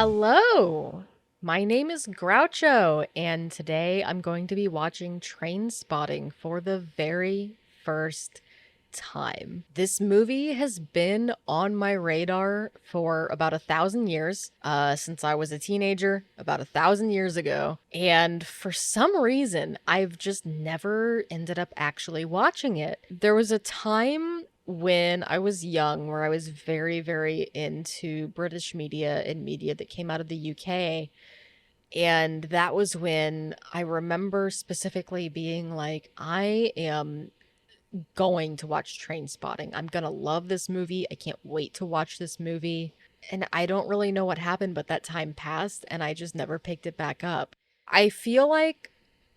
Hello, my name is Groucho, and today I'm going to be watching Trainspotting for the very first time. This movie has been on my radar for about 1,000 years, since I was a teenager, about 1,000 years ago, and for some reason, I've just never ended up actually watching it. There was a time when I was young where I was very, very into British media and media that came out of the UK. And that was when I remember specifically being like, I am going to watch Trainspotting. I'm gonna love this movie. I can't wait to watch this movie. And I don't really know what happened, but that time passed and I just never picked it back up. I feel like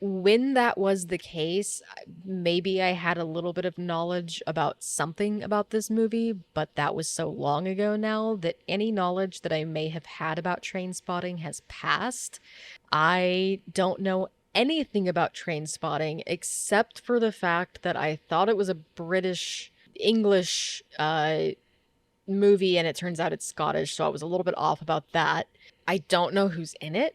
when that was the case, maybe I had a little bit of knowledge about something about this movie, but that was so long ago now that any knowledge that I may have had about Trainspotting has passed. I don't know anything about Trainspotting except for the fact that I thought it was a British English movie and it turns out it's Scottish, so I was a little bit off about that. I don't know who's in it.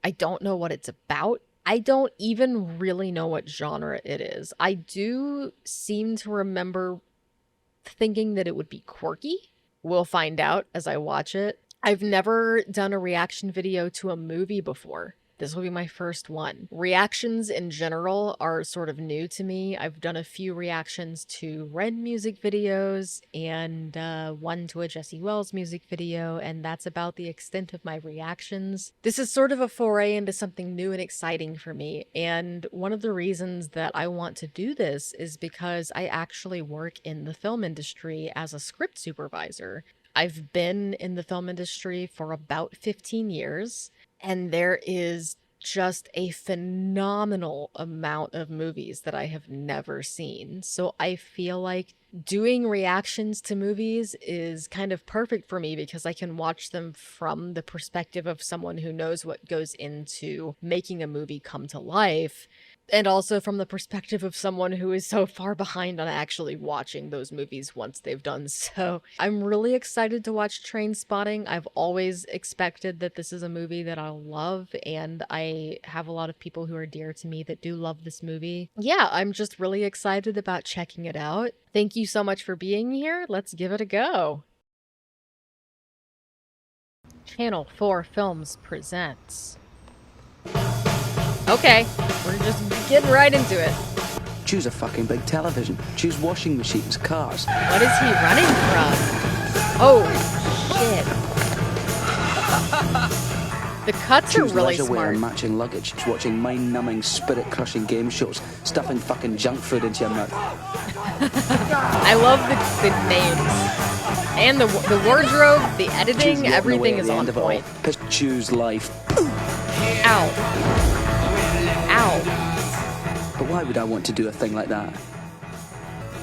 I don't know what it's about. I don't even really know what genre it is. I do seem to remember thinking that it would be quirky. We'll find out as I watch it. I've never done a reaction video to a movie before. This will be my first one. Reactions in general are sort of new to me. I've done a few reactions to Ren music videos and one to a Jesse Wells music video, and that's about the extent of my reactions. This is sort of a foray into something new and exciting for me, and one of the reasons that I want to do this is because I actually work in the film industry as a script supervisor. I've been in the film industry for about 15 years. And there is just a phenomenal amount of movies that I have never seen. So I feel like doing reactions to movies is kind of perfect for me because I can watch them from the perspective of someone who knows what goes into making a movie come to life. And also from the perspective of someone who is so far behind on actually watching those movies once they've done so. I'm really excited to watch Trainspotting. I've always expected that this is a movie that I'll love, and I have a lot of people who are dear to me that do love this movie. Yeah, I'm just really excited about checking it out. Thank you so much for being here. Let's give it a go. Channel 4 Films presents. Okay, we're just getting right into it. Choose a fucking big television. Choose washing machines, cars. What is he running from? Oh, shit. The cuts Choose are really leisure wear smart. and matching luggage. Choose watching mind-numbing, spirit-crushing game shows. Stuffing fucking junk food into your mouth. I love the names. And the wardrobe, the editing, everything is on point. Choose life. Ow. Ow. But why would I want to do a thing like that?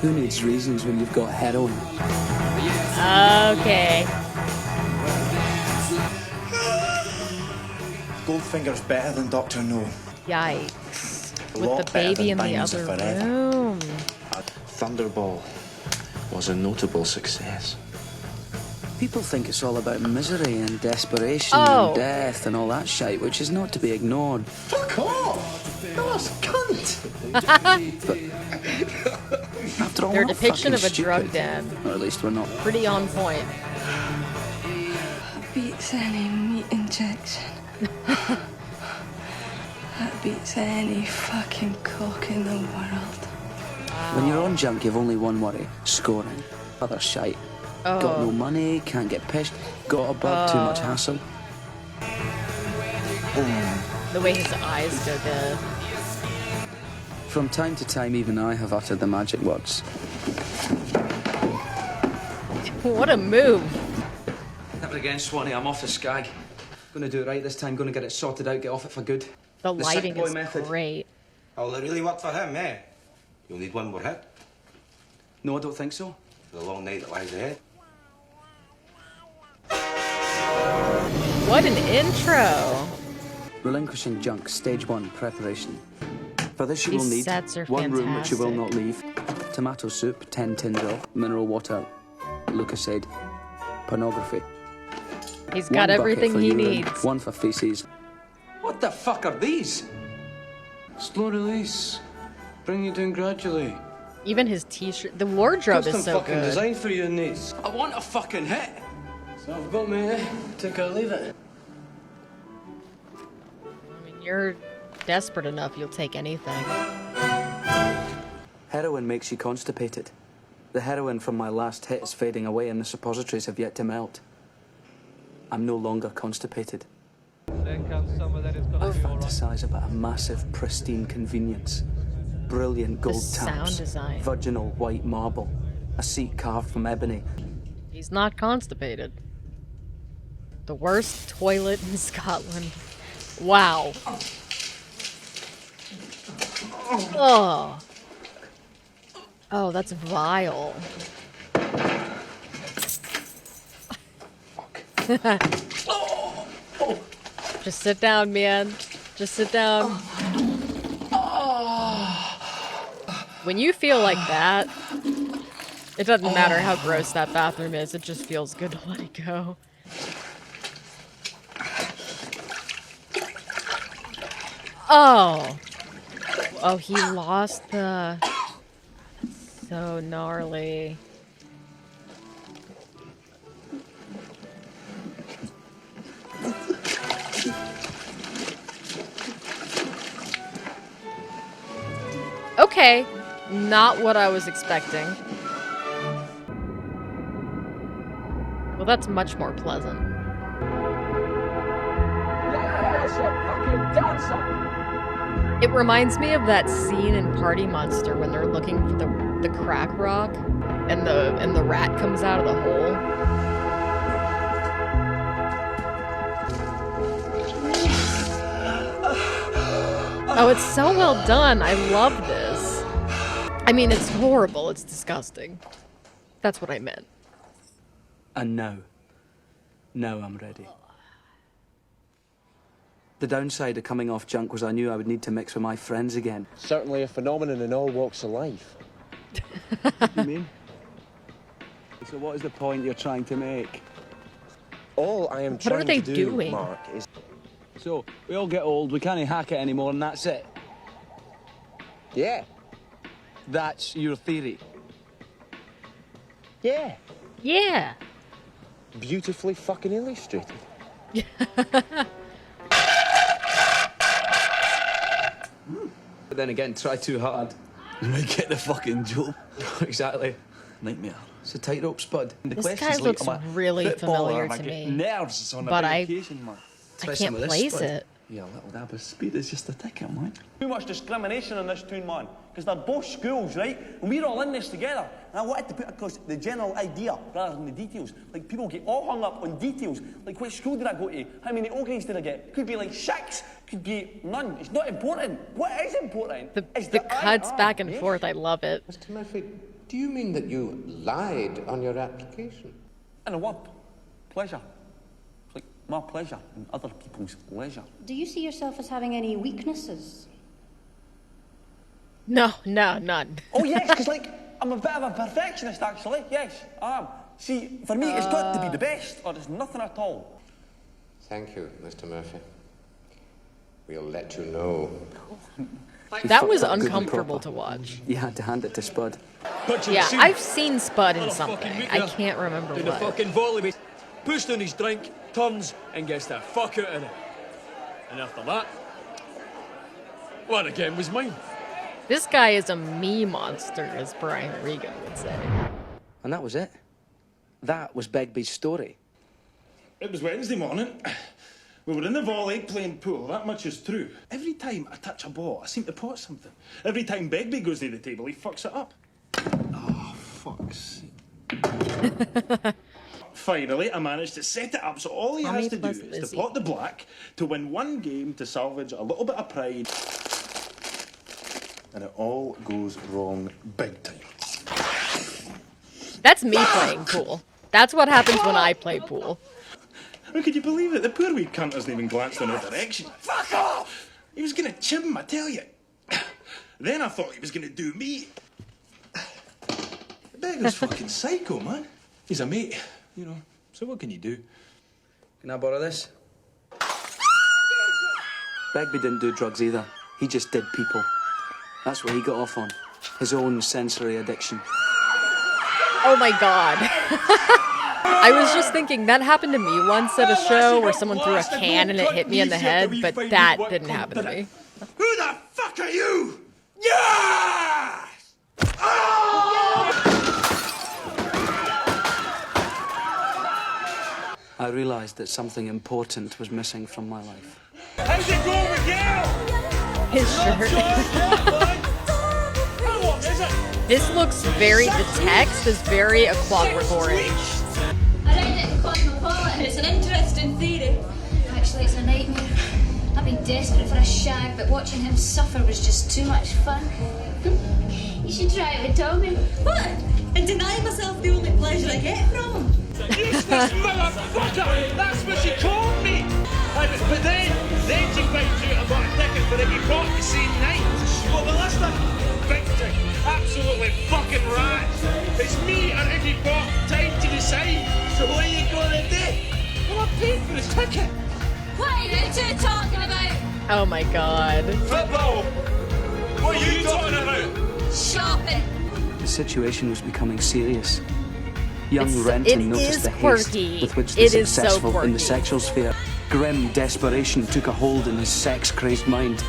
Who needs reasons when you've got heroin? Okay. Goldfinger's better than Dr. No. Yikes. A With lot the better baby in than the Vines other Forever. room. Thunderball was a notable success. People think it's all about misery and desperation Oh. and death and all that shite, which is not to be ignored. Fuck off! That's cunt! After all, Their we're not depiction of a fucking drug stupid. den. Or at least we're not. Pretty on point. That beats any meat injection. That beats any fucking cock in the world. When you're on junk, you've only one worry: scoring. Other shite. Oh. Got no money, can't get pissed, got a bug, too much hassle. The way his eyes go there. From time to time, even I have uttered the magic words. What a move. Never again, Swanee, I'm off the skag. Gonna do it right this time, gonna get it sorted out, get off it for good. The The lighting sick boy is method. great. Oh, will it really work for him, eh? You'll need one more hit No, I don't think so. for the long night that lies ahead. What an intro. Relinquishing junk, stage 1, preparation. For this you These will need sets are one room which you will not fantastic. leave, tomato soup, 10 tins of, mineral water, Lucasade, pornography, He's got One bucket everything for he urine, needs. one for feces. What the fuck are these? Slow release. Bring you down gradually. Even his t-shirt, the wardrobe Custom is so fucking good. design for your needs. I want a fucking hit. So I've got me. Take it or leave it. I mean, you're desperate enough, you'll take anything. Heroin makes you constipated. The heroin from my last hit is fading away and the suppositories have yet to melt. I'm no longer constipated. I fantasize about a massive, pristine convenience. Brilliant gold sound taps, design. virginal white marble, a seat carved from ebony. He's not constipated. The worst toilet in Scotland. Wow. Oh. Oh, that's vile. Just sit down, man. Just sit down. When you feel like that, it doesn't matter how gross that bathroom is, it just feels good to let it go. Oh. Oh, he lost the... So gnarly. Okay, not what I was expecting. Well, that's much more pleasant. It reminds me of that scene in Party Monster when they're looking for the crack rock and the rat comes out of the hole. Oh, it's so well done. I love this. I mean, it's horrible. It's disgusting. That's what I meant. And now I'm ready. The downside of coming off junk was I knew I would need to mix with my friends again. Certainly a phenomenon in all walks of life. What do you mean? So what is the point you're trying to make? All I am What trying are they to do, doing? Mark, is... So, we all get old, we can't hack it anymore, and that's it. Yeah. That's your theory. Yeah. Yeah. Beautifully fucking illustrated. But then again, try too hard. You might get the fucking job. Exactly. Nightmare. It's a tightrope, Spud. This guy looks really familiar to me. Nerves on a But big I occasion, man. I can't place it. Yeah, a little dab of speed is just a ticket, man. Too much discrimination in this town, man. Because they're both schools, right? And we're all in this together. And I wanted to put across the general idea rather than the details. Like, people get all hung up on details. Like, which school did I go to? How many O grades did I get? Could be like 6. Could be none. It's not important. What is important? The cuts back and forth, I love it. Mr. Murphy, do you mean that you lied on your application? In a word, pleasure. It's like my pleasure and other people's leisure. Do you see yourself as having any weaknesses? No, none. Oh, yes, because, like, I'm a bit of a perfectionist, actually. Yes, I am. See, for me, it's got to be the best, or there's nothing at all. Thank you, Mr. Murphy. We'll let you know. That was uncomfortable to watch. You had to hand it to Spud. Yeah, I've seen Spud in something. I can't remember Down the what. fucking volley, puts down his drink, turns, and gets the fuck out of it. And after that, one again was mine. This guy is a me monster, as Brian Regan would say. And that was it. That was Begbie's story. It was Wednesday morning. We were in the volley playing pool, that much is true. Every time I touch a ball, I seem to pot something. Every time Begbie goes to the table, he fucks it up. Oh, fuck's sake. Finally, I managed to set it up so all he has to do is to pot the black, to win one game, to salvage a little bit of pride. And it all goes wrong big time. That's me playing pool. That's what happens when I play pool. How could you believe it? The poor wee cunt hasn't even glanced in our direction. Fuck off! He was gonna chim him, I tell you. Then I thought he was gonna do me. The beggar's fucking psycho, man. He's a mate, you know, so what can you do? Can I borrow this? Begbie didn't do drugs either. He just did people. That's what he got off on. His own sensory addiction. Oh my god. I was just thinking, that happened to me once at a show where someone threw a can and it hit me in the head, but that didn't happen to me. Who the fuck are you? Yeah! I realised that something important was missing from my life. How's it going with you? His shirt. This looks very, the text is very A Clockwork Orange. I read it in Cosmopolitan. It's an interesting theory. Actually, it's a nightmare. I've been desperate for a shag, but watching him suffer was just too much fun. You should try it with Tommy. What? And deny myself the only pleasure I get from him. Useless motherfucker! That's what she called me! But then she found out I bought a ticket for every pot the same night. Well, the last time, Victor, absolutely fucking right. It's me or every pot, time to decide. So what are you gonna do? Well, I paid for the ticket. What are you two talking about? Oh my god. Football! What are you talking about? Shopping. The situation was becoming serious. Young Renton noticed the quirky. haste with which the It is so successful in quirky. the sexual sphere. Grim desperation took a hold in his sex-crazed mind.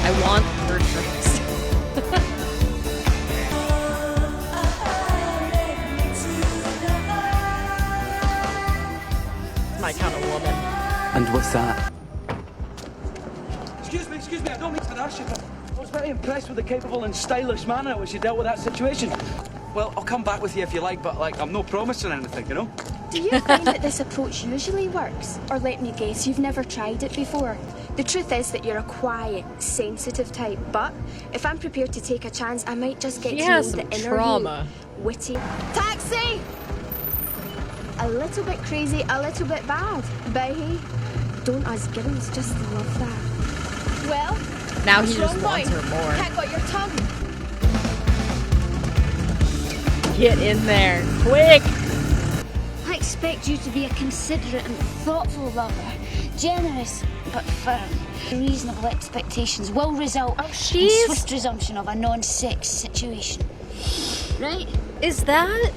I want her drinks. My kind of woman. And with that, Excuse me, I don't mean to harass you, but I was very impressed with the capable and stylish manner in which you dealt with that situation. Well, I'll come back with you if you like, but, like, I'm no promising anything, you know? Do you find that this approach usually works? Or let me guess, you've never tried it before? The truth is that you're a quiet, sensitive type, but if I'm prepared to take a chance, I might just get to know the inner trauma. you. Witty. Taxi! A little bit crazy, a little bit bad. But hey, don't us girls just love that? Well, Now he what's just wrong, wants boy? her more. Can't got your tongue. Get in there, quick! I expect you to be a considerate and thoughtful lover. Generous, but firm. Reasonable expectations will result in swift resumption of a non-sex situation. Right? Is that?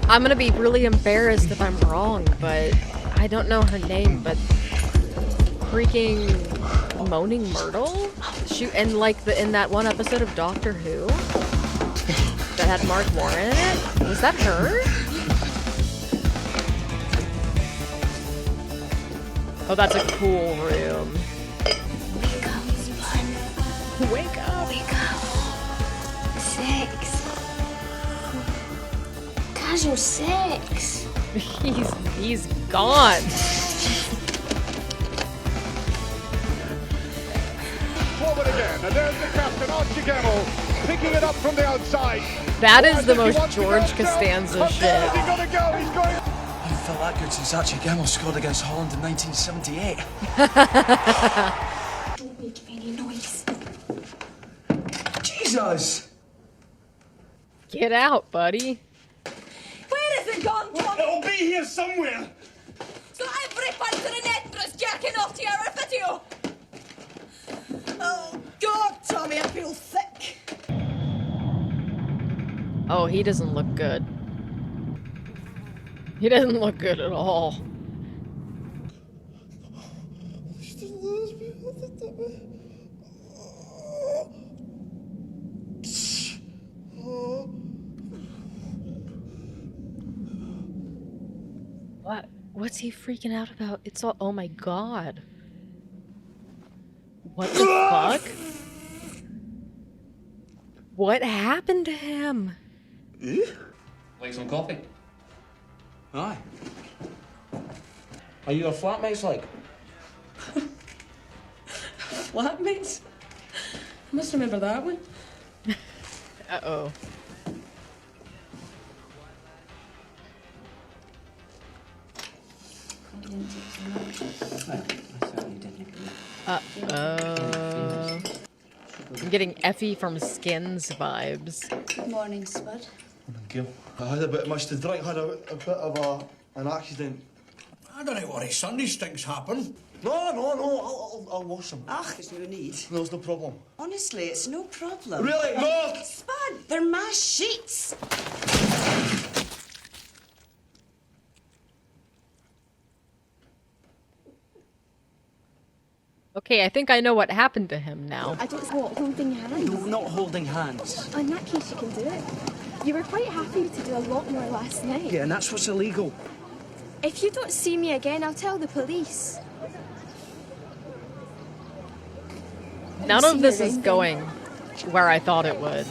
I'm gonna be really embarrassed if I'm wrong, but I don't know her name, but freaking Moaning Myrtle? And like in that one episode of Doctor Who that had Mark Moore in it? Was that her? Oh, that's a cool room. Wake up. Wake up. Sex. Casual sex. He's gone. Forward again, and there's the captain, Archie Gamble, picking it up from the outside. That is the most George Costanza shit. Where's he gonna go? He's going. I haven't felt that good since Archie Gamble scored against Holland in 1978. Don't make any noise. Jesus! Get out, buddy. Where is it gone, Tommy? It'll be here somewhere. So every punter in Edinburgh's jacking off to our video. Oh, God, Tommy, I feel sick. Oh, he doesn't look good. He doesn't look good at all. What? What's he freaking out about? It's all. Oh my god. What the fuck? What happened to him? Like some coffee? Aye. Are you a flatmates like? Flatmates? I must remember that one. Uh-oh. didn't take too much. Well, I certainly didn't. I'm getting Effie from Skins vibes. Good morning, Spud. Gil. I had a bit much to drink, had a bit of an accident. I don't worry, son, these things happen. No, I'll wash them. Ach, there's no need. No, it's no problem. Honestly, it's no problem. Really? No! Spud, they're my sheets. Okay, I think I know what happened to him now. I don't want holding hands. No, not holding hands. In that case, you can do it. You were quite happy to do a lot more last night. Yeah, and that's what's illegal. If you don't see me again, I'll tell the police. None of this is going where I thought it would.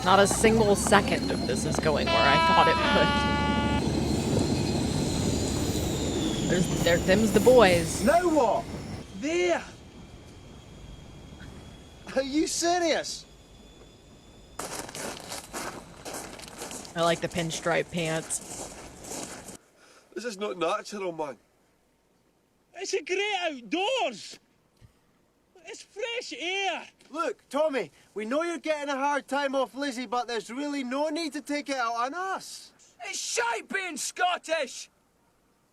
Not a single second of this is going where I thought it would. There, them's the boys. Now what? There! Are you serious? I like the pinstripe pants. This is not natural, man. It's a great outdoors. It's fresh air. Look, Tommy, we know you're getting a hard time off Lizzie, but there's really no need to take it out on us. It's shite being Scottish!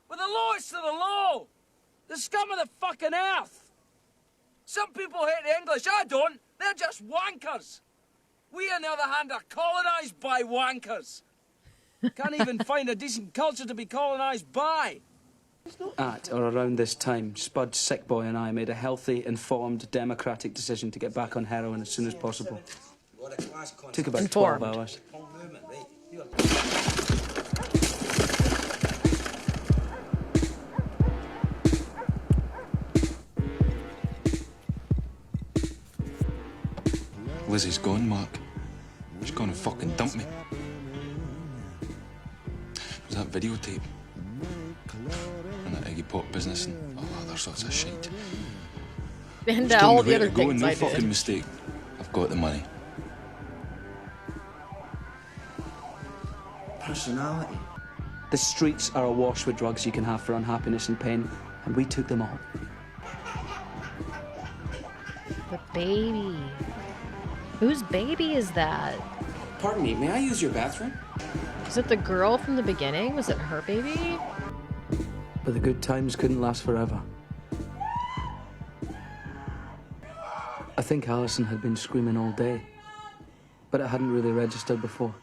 With the lowest of the low! The scum of the fucking earth! Some people hate the English, I don't. They're just wankers. We, on the other hand, are colonised by wankers. Can't even find a decent culture to be colonised by. At or around this time, Spud, Sick Boy and I made a healthy, informed, democratic decision to get back on heroin as soon as possible. Took about 12 hours. Lizzie's gone, Mark. She's gone and fucking dumped me. Was that videotape? And that Iggy Pop business and all other sorts of shit. And all the other things no I fucking did. mistake. I've got the money. Personality. The streets are awash with drugs you can have for unhappiness and pain, and we took them all. The baby. Whose baby is that? Pardon me, may I use your bathroom? Is it the girl from the beginning? Was it her baby? But the good times couldn't last forever. I think Alison had been screaming all day, but it hadn't really registered before.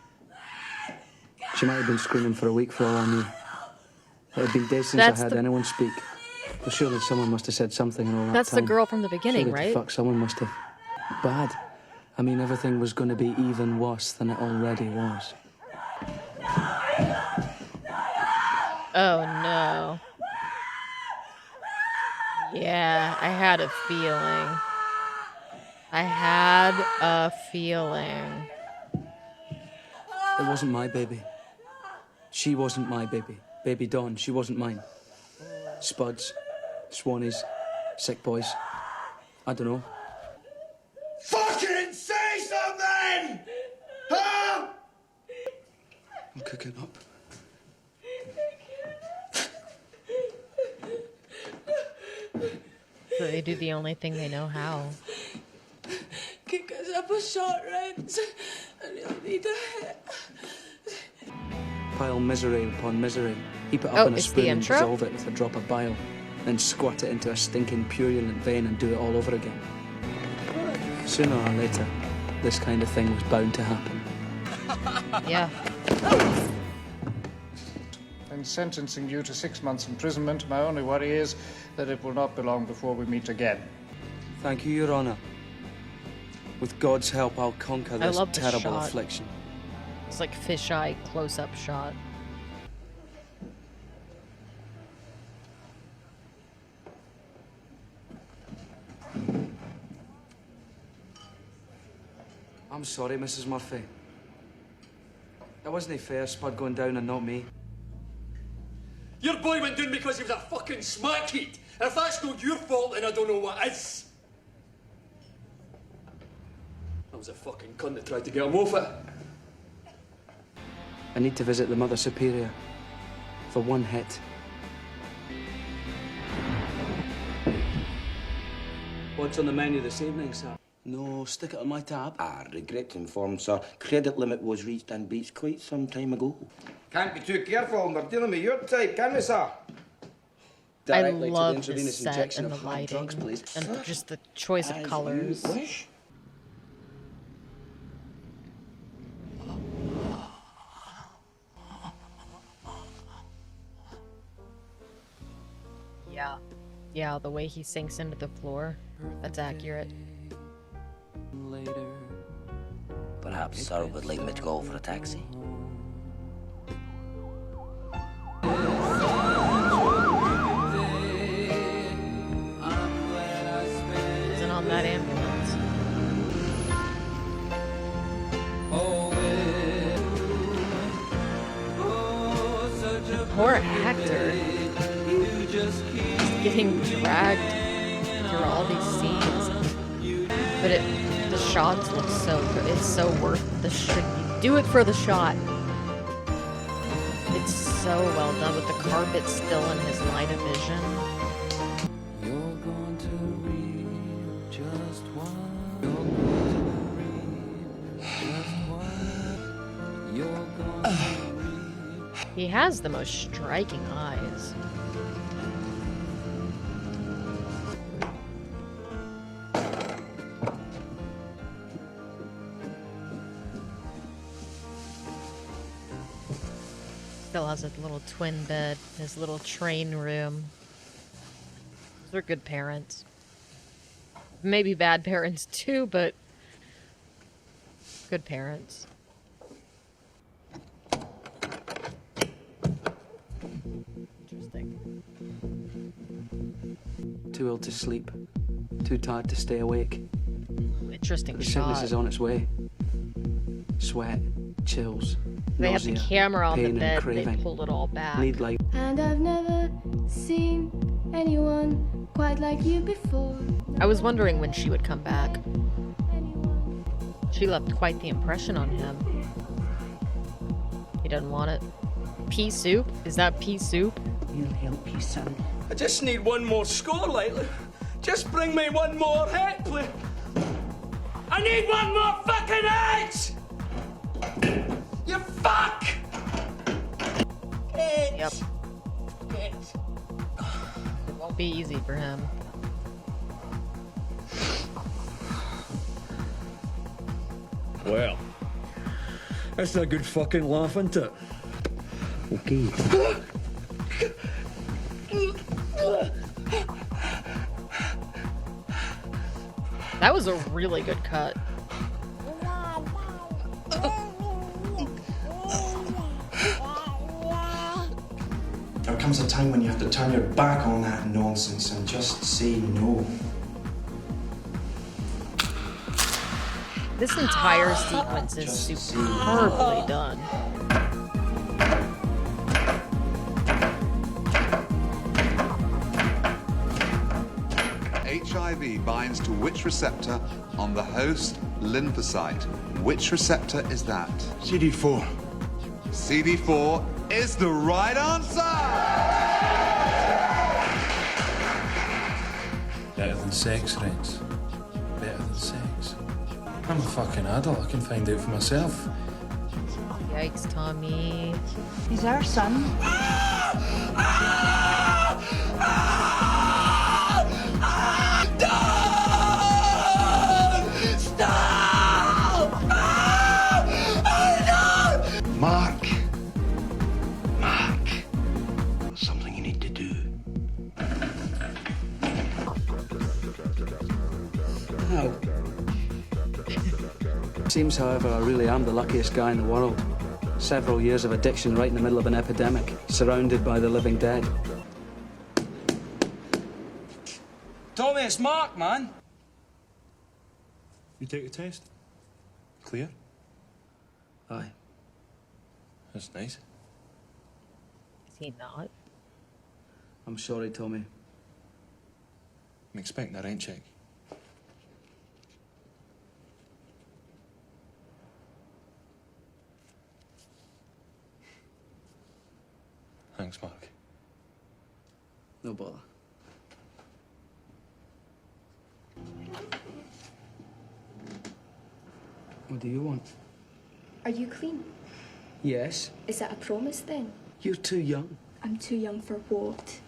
She might have been screaming for a week for all I knew. It had been days since I heard anyone speak. Well, surely someone must have said something in all that That's time. the girl from the beginning, Surely right? Fuck, someone must have. Bad. I mean, everything was going to be even worse than it already was. Oh no. Yeah, I had a feeling. I had a feeling. It wasn't my baby. She wasn't my baby. Baby Dawn, she wasn't mine. Spuds, Swannies, Sick Boys. I don't know. Fucking say something! Huh? I'm cooking up. So they do the only thing they know how. Kick us up a short rent. I really need a hit. Pile misery upon misery. Heap it up Oh, in a it's the spoon and intro? dissolve it with a drop of bile. Then squirt it into a stinking purulent vein and do it all over again. Sooner or later, this kind of thing was bound to happen. Yeah. In sentencing you to 6 months imprisonment, my only worry is that it will not be long before we meet again. Thank you, Your Honour. With God's help, I'll conquer I this love the terrible shot. affliction. It's like fisheye close-up shot. I'm sorry, Mrs. Murphy. It wasn't fair, Spud going down and not me. Your boy went down because he was a fucking smackheat. And if that's not your fault, then I don't know what is. I was a fucking cunt that tried to get him off it. I need to visit the Mother Superior. For one hit. What's on the menu this evening, sir? No, stick it on my tab. Regret to inform, sir. Credit limit was reached on beats quite some time ago. Can't be too careful when we're dealing with your type, can we, sir? I love this set and the lighting and just the choice of colors. Yeah, the way he sinks into the floor, that's accurate. Perhaps sir would like me to go for a taxi. Isn't on that ambulance. Poor Hector. He's getting dragged through all these scenes. But the shots look so good. It's so worth the shit. Do it for the shot. It's so well done with the carpet still in his line of vision. You're going to read just one. You're going to read. He has the most striking eyes. Still has a little twin bed, his little train room. They're good parents. Maybe bad parents too, but good parents. Interesting. Too ill to sleep. Too tired to stay awake. Interesting The shot. sickness is on its way. Sweat, chills, They have the nausea, camera on the pain and bed, they craving. pulled it all back. Need light. And I've never seen anyone quite like you before. I was wondering when she would come back. She left quite the impression on him. He doesn't want it. Pea soup? Is that pea soup? He'll help you, son. I just need one more score, lately. Just bring me one more hit, please. I need one more fucking hit! You fuck! Yep. It won't be easy for him. Well, that's a good fucking laugh, isn't it? Okay. That was a really good cut. There comes a time when you have to turn your back on that nonsense and just say no. This entire sequence is superbly done. HIV binds to which receptor on the host lymphocyte? Which receptor is that? CD4. CD4 is the right answer! Better than sex, Rex. Better than sex. I'm a fucking adult. I can find out for myself. Yikes, Tommy. He's our son. Mark. Mark. Something you need to do. How? Seems, however, I really am the luckiest guy in the world. Several years of addiction right in the middle of an epidemic, surrounded by the living dead. Tommy, it's Mark, man. You take the test? Clear? Aye. That's nice. Is he not? I'm sorry, Tommy. I'm expecting a rent check. Thanks. Thanks, Mark. No bother. What do you want? Are you clean? Yes. Is that a promise then? You're too young. I'm too young for what?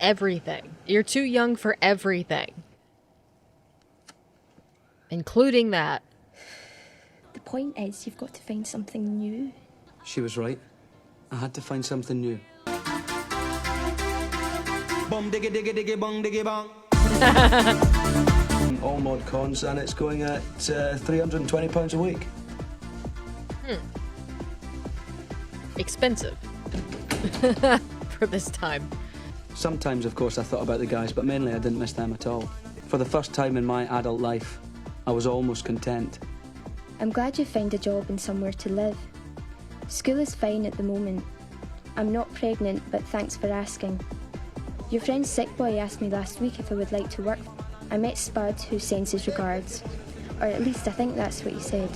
Everything. You're too young for everything. Including that. The point is, you've got to find something new. She was right. I had to find something new. Bum diggy diggy diggy bong diggy bong. All mod cons, and it's going at £320 a week. Expensive. For this time. Sometimes, of course, I thought about the guys, but mainly I didn't miss them at all. For the first time in my adult life, I was almost content. I'm glad you found a job and somewhere to live. School is fine at the moment. I'm not pregnant, but thanks for asking. Your friend Sick Boy asked me last week if I would like to work. I met Spud, who sends his regards. Or at least I think that's what he said.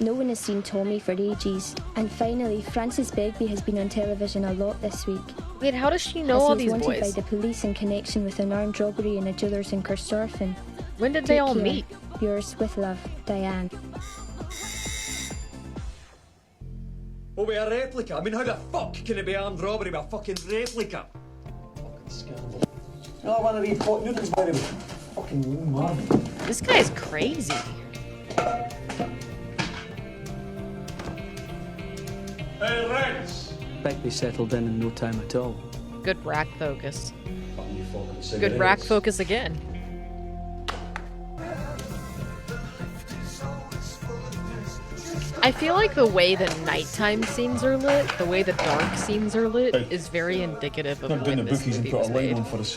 No one has seen Tommy for ages. And finally, Frances Begbie has been on television a lot this week. Wait, how does she know all these wanted boys? by the police in connection with an armed robbery in a jeweller's in Corstorphine. When did they all meet? Yours with love, Diane. Oh, with a replica? I mean, how the fuck can it be armed robbery with a fucking replica? Fucking scandal. No, I want to be pot noodles, by the way. Fucking man. This guy's crazy. Hey, Reds! Begbie settled in no time at all. Good rack focus. Good rack focus again. I feel like the way the nighttime scenes are lit, the way the dark scenes are lit, is very indicative of Not doing when the this bookies and movie put was a light made. on for us.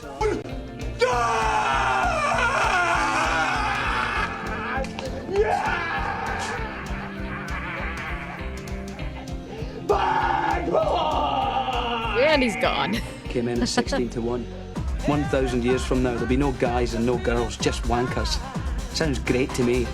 And he's gone. Came in at 16 to 1. 1,000 years from now, there'll be no guys and no girls, just wankers. Sounds great to me.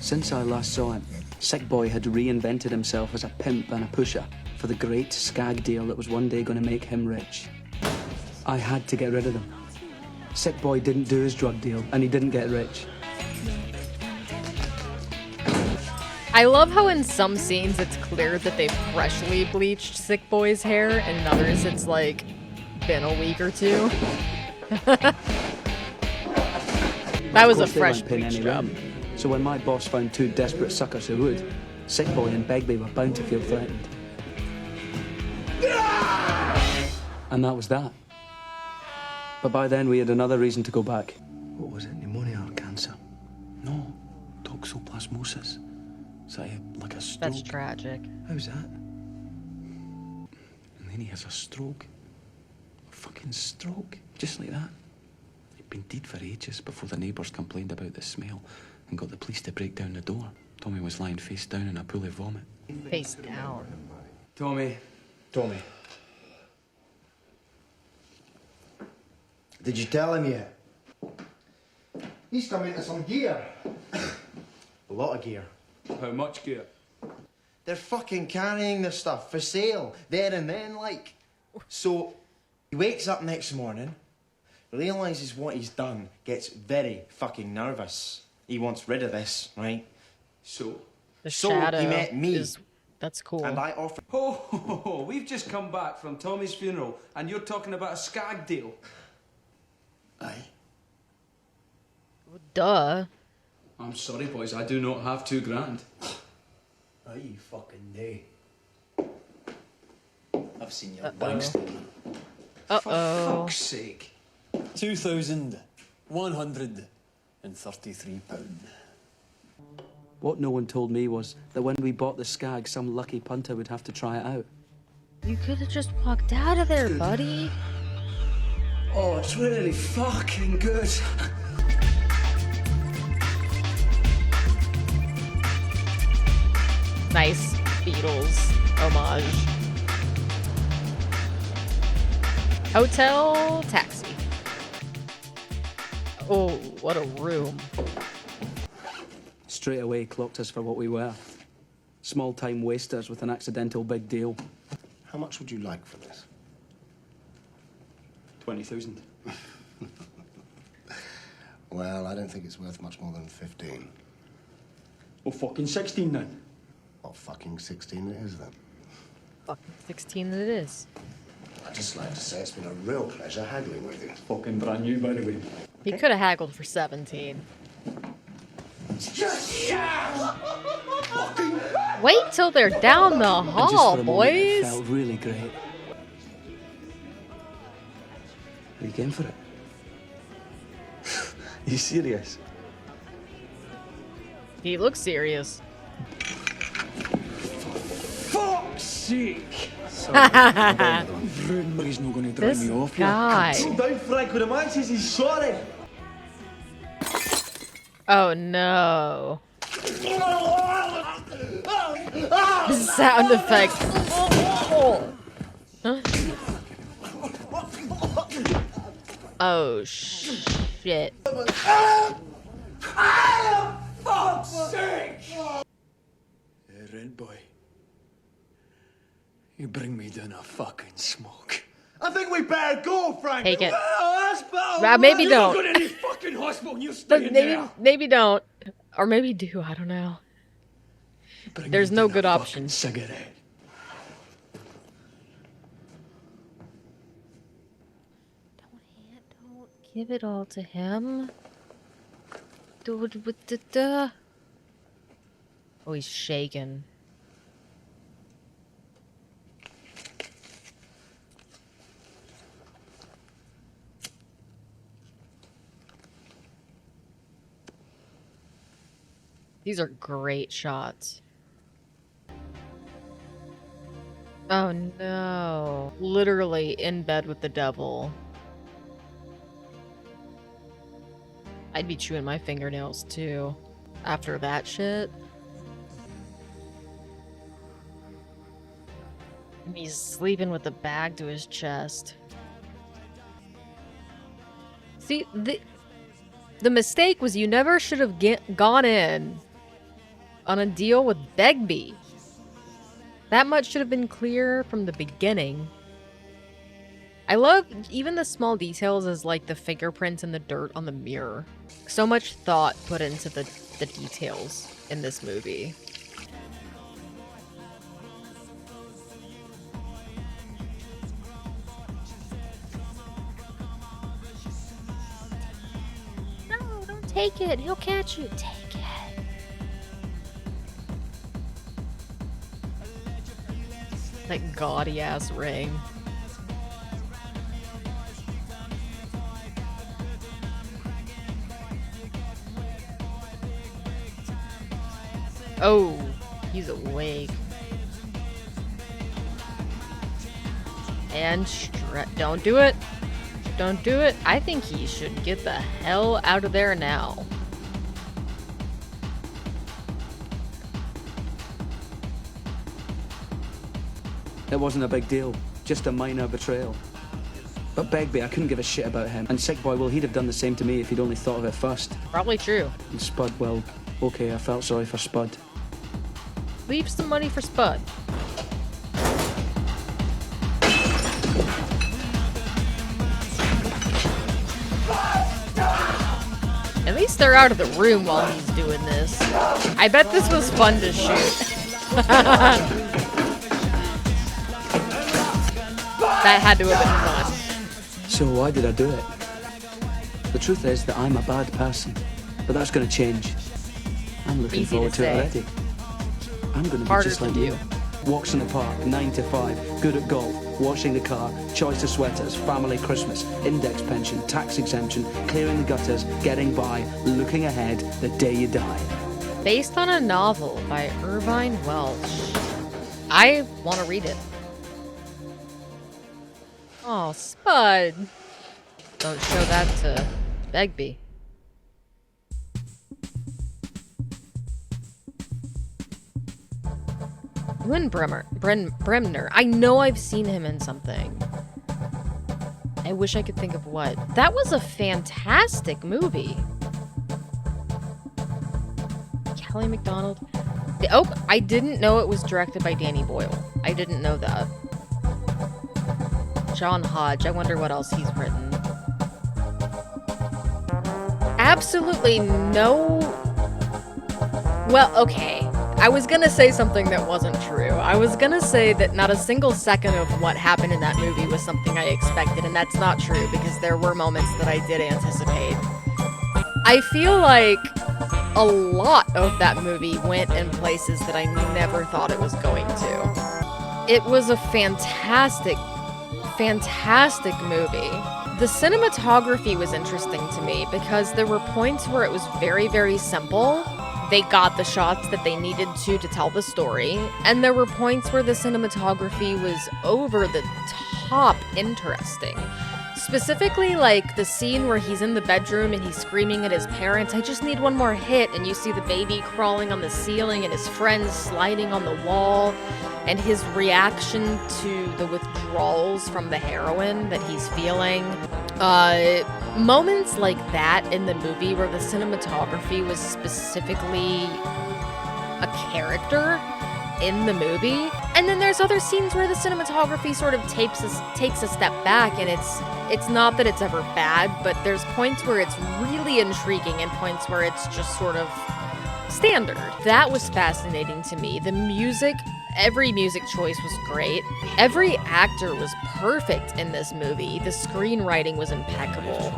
Since I last saw him, Sick Boy had reinvented himself as a pimp and a pusher for the great skag deal that was one day going to make him rich. I had to get rid of him. Sick Boy didn't do his drug deal, and he didn't get rich. I love how in some scenes it's clear that they've freshly bleached Sick Boy's hair, and in others it's like been a week or two. That was a fresh bleach job. So when my boss found two desperate suckers who would, Sick Boy and Begbie were bound to feel threatened. And that was that. But by then we had another reason to go back. What was it, pneumonia or cancer? No, toxoplasmosis. Is that like a stroke? That's tragic. How's that? And then he has a stroke. A fucking stroke. Just like that. He'd been dead for ages before the neighbours complained about the smell and got the police to break down the door. Tommy was lying face down in a pool of vomit. Face down. Tommy. Did you tell him yet? He's come into some gear. A lot of gear. How much gear? They're fucking carrying their stuff for sale, there and then, like. So, he wakes up next morning, realises what he's done, gets very fucking nervous. He wants rid of this, right? So, The shadow he met me. That's cool. And I offered... Oh, we've just come back from Tommy's funeral and you're talking about a skag deal. Aye. Duh. I'm sorry, boys, I do not have $2,000. Aye, you fucking do. I've seen your bank statement. Uh-oh. For fuck's sake. £2,133. What no one told me was that when we bought the skag, some lucky punter would have to try it out. You could have just walked out of there, buddy. Oh, it's really fucking good. Nice Beatles homage. Hotel taxi. Oh, what a room. Straight away clocked us for what we were. Small-time wasters with an accidental big deal. How much would you like for this? 20,000. Well, I don't think it's worth much more than 15. Well, fucking 16 then. Well, fucking 16 it is then. Fucking 16 it is. I'd just like to say it's been a real pleasure haggling with you. Fucking brand new, by the way. He could have haggled for 17. Wait till they're down the And just hall, for a moment, it boys. felt really great. Are you game for it? Are you serious? He looks serious. Fuck's sake! Rudenbury's not going to drive This me off guy. Calm down, Franco. The man says he's sorry. Oh no. Sound effect. Oh shit. Fuck's sake! Hey, Red Boy. You bring me down a fucking smoke. I think we better go, Frank. Take it. Hospital! Maybe You're don't. not going to any fucking hospital and you're But staying maybe, there. maybe don't. Or maybe do, I don't know. Bring There's me no down good a option. fucking cigarette. Give it all to him. Oh, he's shaking. These are great shots. Oh no. Literally in bed with the devil. I'd be chewing my fingernails too. After that shit. And he's sleeping with a bag to his chest. See, the mistake was you never should have gone in on a deal with Begbie. That much should have been clear from the beginning. I love even the small details as like the fingerprints in the dirt on the mirror. So much thought put into the details in this movie. No, don't take it. He'll catch you. Take it. That gaudy ass ring. Oh, he's awake. And don't do it. Don't do it. I think he should get the hell out of there now. It wasn't a big deal, just a minor betrayal. But Begbie, I couldn't give a shit about him. And Sick Boy, well, he'd have done the same to me if he'd only thought of it first. Probably true. And Spud, well, okay, I felt sorry for Spud. Leave some money for Spud. At least they're out of the room while he's doing this. I bet this was fun to shoot. That had to have been fun. So why did I do it? The truth is that I'm a bad person, but that's going to change. I'm looking Easy forward to to it say. already. I'm going to be Harder just to like do. you. Walks in the park, 9 to 5, good at golf, washing the car, choice of sweaters, family Christmas, index pension, tax exemption, clearing the gutters, getting by, looking ahead, the day you die. Based on a novel by Irvine Welsh. I want to read it. Oh, Spud. Don't show that to Begbie. Ewan Bremner. I know I've seen him in something. I wish I could think of what. That was a fantastic movie. Kelly MacDonald. Oh, I didn't know it was directed by Danny Boyle. I didn't know that. John Hodge. I wonder what else he's written. Absolutely no... Well, okay. I was gonna say something that wasn't true. I was gonna say that not a single second of what happened in that movie was something I expected, and that's not true because there were moments that I did anticipate. I feel like a lot of that movie went in places that I never thought it was going to. It was a fantastic, fantastic movie. The cinematography was interesting to me because there were points where it was very, very simple. They got the shots that they needed to tell the story, and there were points where the cinematography was over the top interesting. Specifically, like, the scene where he's in the bedroom and he's screaming at his parents, "I just need one more hit," and you see the baby crawling on the ceiling and his friends sliding on the wall, and his reaction to the withdrawals from the heroin that he's feeling. Moments like that in the movie where the cinematography was specifically a character in the movie. And then there's other scenes where the cinematography sort of takes a step back, and it's not that it's ever bad, but there's points where it's really intriguing and points where it's just sort of standard. That was fascinating to me. The music, every music choice was great. Every actor was perfect in this movie. The screenwriting was impeccable.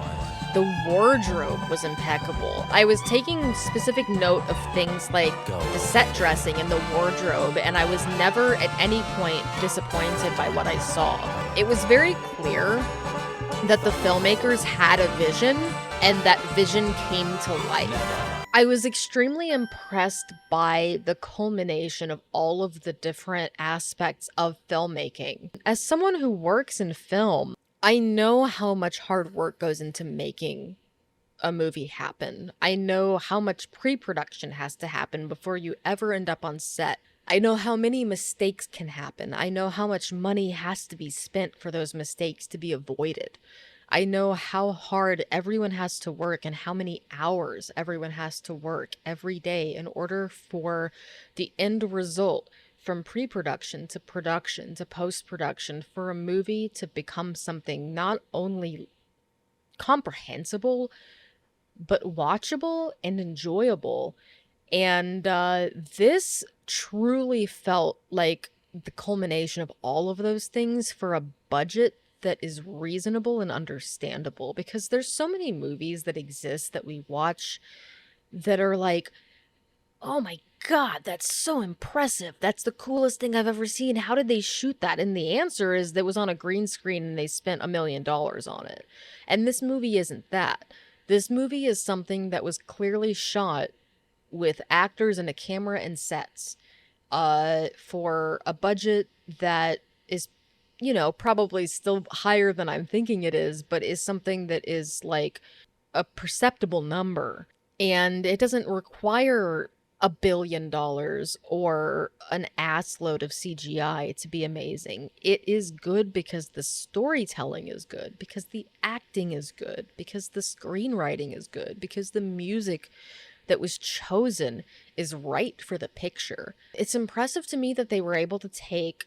The wardrobe was impeccable. I was taking specific note of things like the set dressing and the wardrobe, and I was never at any point disappointed by what I saw. It was very clear that the filmmakers had a vision, and that vision came to life. I was extremely impressed by the culmination of all of the different aspects of filmmaking. As someone who works in film, I know how much hard work goes into making a movie happen. I know how much pre-production has to happen before you ever end up on set. I know how many mistakes can happen. I know how much money has to be spent for those mistakes to be avoided. I know how hard everyone has to work and how many hours everyone has to work every day in order for the end result, from pre-production to production to post-production, for a movie to become something not only comprehensible, but watchable and enjoyable. And this truly felt like the culmination of all of those things for a budget that is reasonable and understandable, because there's so many movies that exist that we watch that are like, oh my God, that's so impressive. That's the coolest thing I've ever seen. How did they shoot that? And the answer is that it was on a green screen and they spent $1 million on it. And this movie isn't that. This movie is something that was clearly shot with actors and a camera and sets for a budget that is, you know, probably still higher than I'm thinking it is, but is something that is like a perceptible number. And it doesn't require $1 billion or an ass load of CGI to be amazing. It is good because the storytelling is good, because the acting is good, because the screenwriting is good, because the music that was chosen is right for the picture. It's impressive to me that they were able to take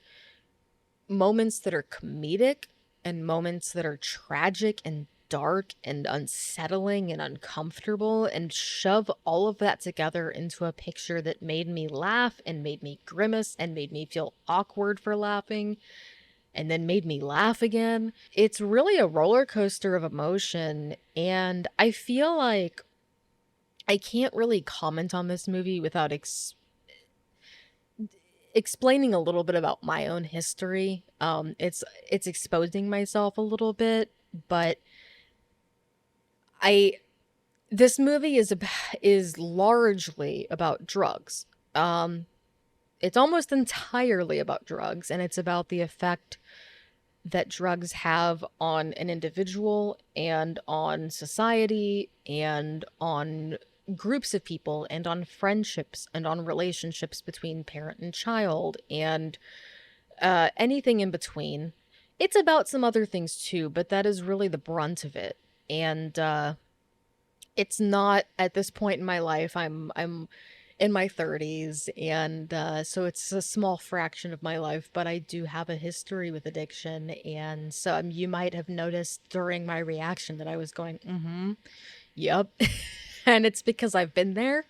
moments that are comedic and moments that are tragic and dark and unsettling and uncomfortable and shove all of that together into a picture that made me laugh and made me grimace and made me feel awkward for laughing and then made me laugh again. It's really a roller coaster of emotion, and I feel like I can't really comment on this movie without explaining a little bit about my own history. It's exposing myself a little bit, but this movie is largely about drugs. It's almost entirely about drugs, and it's about the effect that drugs have on an individual and on society and on groups of people and on friendships and on relationships between parent and child and anything in between. It's about some other things too, but that is really the brunt of it. And it's not at this point in my life. I'm in my 30s, and so it's a small fraction of my life, but I do have a history with addiction, and so you might have noticed during my reaction that I was going, yep. And it's because I've been there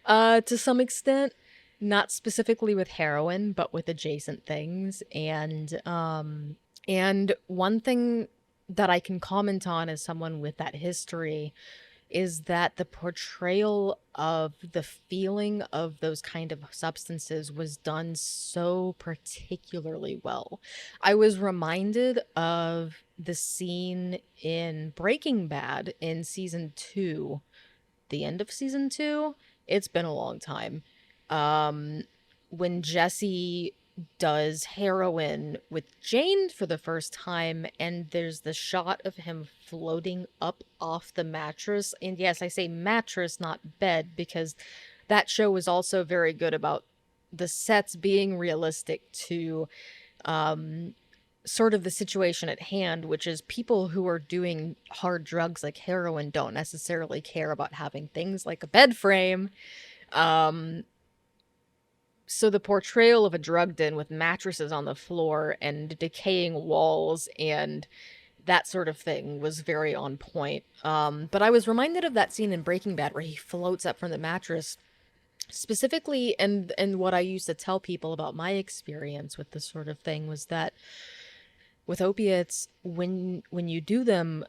to some extent, not specifically with heroin, but with adjacent things. And one thing that I can comment on as someone with that history is that the portrayal of the feeling of those kind of substances was done so particularly well. I was reminded of the scene in Breaking Bad in season 2, the end of season 2. It's been a long time. When Jesse does heroin with Jane for the first time, and there's the shot of him floating up off the mattress. And yes, I say mattress, not bed, because that show was also very good about the sets being realistic to sort of the situation at hand, which is people who are doing hard drugs like heroin don't necessarily care about having things like a bed frame. So the portrayal of a drug den with mattresses on the floor and decaying walls and that sort of thing was very on point. But I was reminded of that scene in Breaking Bad where he floats up from the mattress specifically, and what I used to tell people about my experience with this sort of thing was that with opiates, when you do them,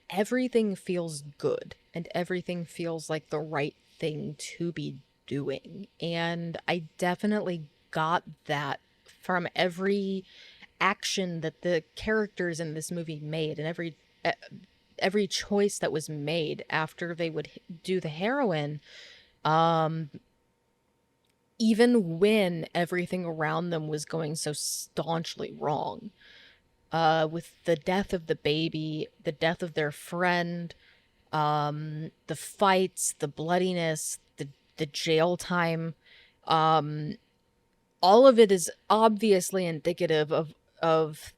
everything feels good and everything feels like the right thing to be doing. And I definitely got that from every action that the characters in this movie made, and every choice that was made after they would do the heroin, even when everything around them was going so staunchly wrong. With the death of the baby, the death of their friend, the fights, the bloodiness, the jail time, all of it is obviously indicative of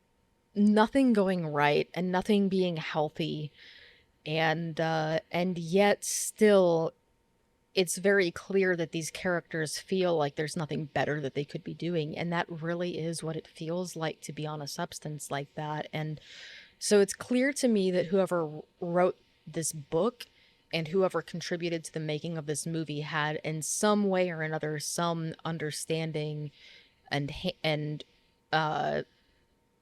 nothing going right and nothing being healthy, and yet still it's very clear that these characters feel like there's nothing better that they could be doing, and that really is what it feels like to be on a substance like that. And so it's clear to me that whoever wrote this book and whoever contributed to the making of this movie had in some way or another some understanding and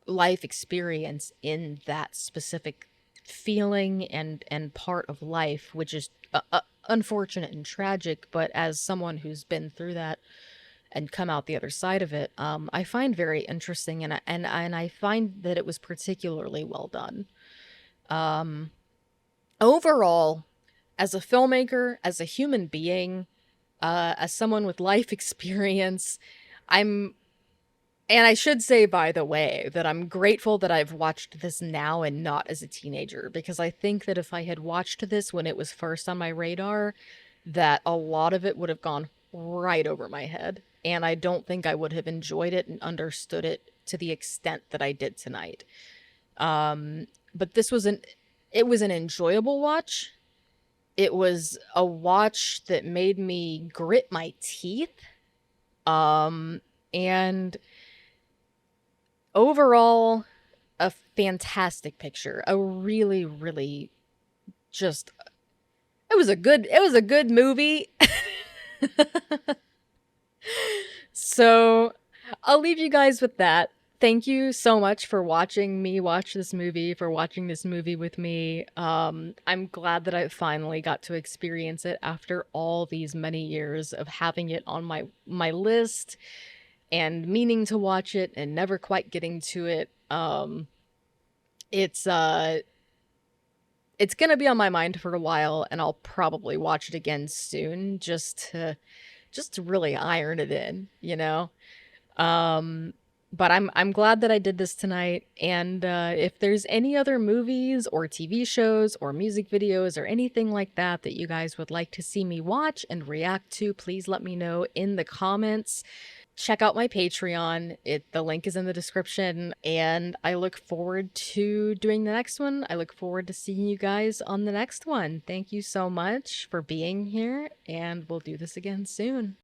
life experience in that specific feeling and part of life, which is unfortunate and tragic. But as someone who's been through that and come out the other side of it, I find very interesting, and I find that it was particularly well done. Overall, as a filmmaker, as a human being, as someone with life experience, and I should say, by the way, that I'm grateful that I've watched this now and not as a teenager, because I think that if I had watched this when it was first on my radar, that a lot of it would have gone right over my head, and I don't think I would have enjoyed it and understood it to the extent that I did tonight. But this was it was an enjoyable watch. It was a watch that made me grit my teeth. And overall, a fantastic picture. A really, really just it was a good movie. So, I'll leave you guys with that. Thank you so much for watching me watch this movie, for watching this movie with me. I'm glad that I finally got to experience it after all these many years of having it on my list and meaning to watch it and never quite getting to it. It's gonna be on my mind for a while, and I'll probably watch it again soon just to really iron it in, you know? But I'm glad that I did this tonight, and if there's any other movies or TV shows or music videos or anything like that that you guys would like to see me watch and react to, please let me know in the comments. check out my Patreon. The link is in the description, and I look forward to doing the next one. I look forward to seeing you guys on the next one. Thank you so much for being here, and we'll do this again soon.